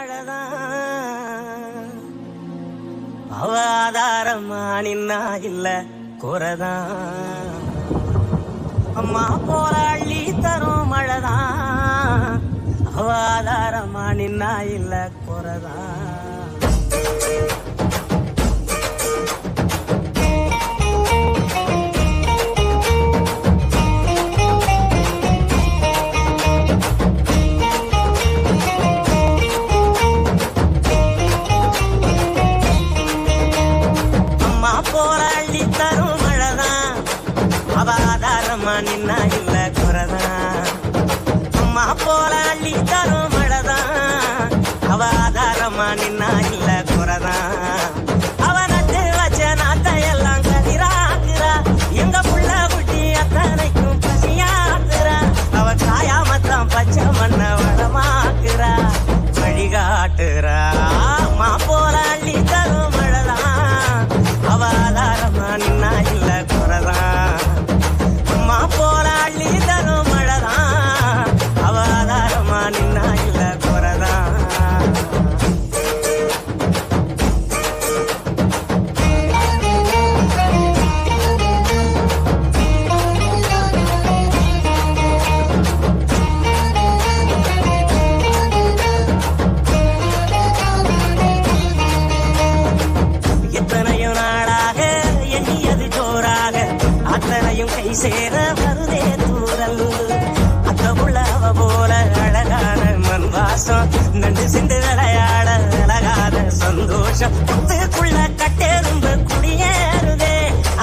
மழைதான் அவ ஆதாரமா நின்னா இல்ல குறைதான் அம்மா போல அள்ளி தரும் மழைதான் அவ ஆதாரமா நின்னா இல்ல குறைதான் நின்னா இல்ல குறைதான் அம்மா போல அள்ளி தரும் மழைதான் அவ ஆதாரமா நின்னா இல்ல குறைதான் அவ நட்டு வச்ச நாட்டையெல்லாம் கதிராக்குறா எங்க புள்ள குட்டி அத்தனைக்கும் பசியாக்குறா அவ காயாமத்தான் பச்சை மண்ண வளமாக்குறா வழிகாட்டுறா அம்மா போல அள்ளி தரும் மழைதான் அவ ஆதாரமா நின்னா இல்ல குறைதான் போல அள்ளி தரும் மழைதான் அவ ஆதாரமா நின்னா இல்ல குறைதான் எத்தனையும் நாளாக எண்ணியது ஜோராக அத்தனையும் கை சேர வருதே தூரல் அத்த உள்ளவ போல அழகான மண் வாசம் நண்டு சிந்து விளையாட அழகாத சந்தோஷம் புத்துக்குள்ள கட்டெரும்பு குடியேறுதே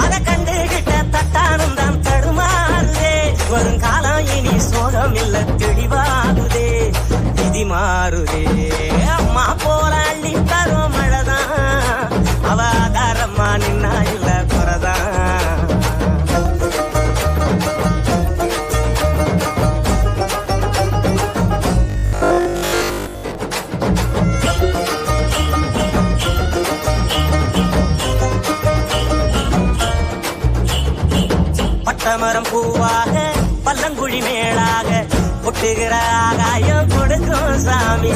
அதை கண்டுகிட்ட தட்டானும் தான் தடுமாறுதே வருங்காலம் இனி சோகம் இல்ல தெளிவாகுதே விதி மாறுதே அம்மா போல அள்ளி தரும் மழைதான் அவ ஆதாரமா நின்னா இல்ல குறைதான் பட்டமரம் பூவாக பல்லங்குழி மேலாக பொட்டுகிற ஆகாயம் கொடுக்கும் சாமி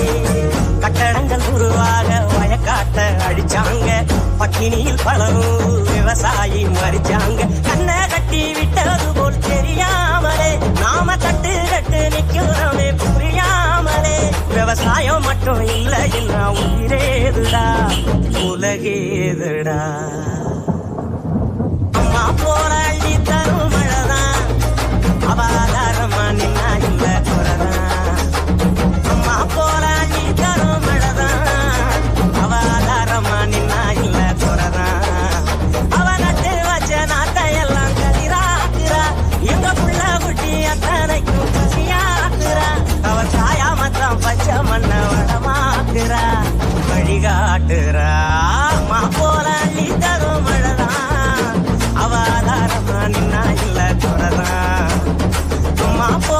கட்டடங்கள் உருவாக வயக்காட்ட அடிச்சாங்க பட்டினியில் பலரும் விவசாயி மறிச்சாங்க கண்ணை கட்டி விட்டது போல் தெரியாமலே நாம தட்டு கட்டு நிக்கிறோமே புரியாமலே விவசாயம் மட்டும் இல்ல இல்ல உயிரேதுடா உலகேதுடா அம்மா போல அள்ளி தரும் மழைதான் அவ ஆதாரமா நின்னா இல்ல குறைதான் அம்மா போல அள்ளி தரும் மழைதான் அவ ஆதாரமா நின்னா இல்ல குறைதான் அவ நட்டு வச்ச நாட்டையெல்லாம் கதிராக்குறா எங்க புள்ள குட்டி அத்தனைக்கும் பசியாக்குறா அவ சாயாமத்தான் பச்சை மண்ண வளமாக்குறா வழிகாட்டுறா அம்மா போல அள்ளி தரும் மழைதான் அவ ஆதாரமா நின்னா இல்ல குறைதான் அம்மா போ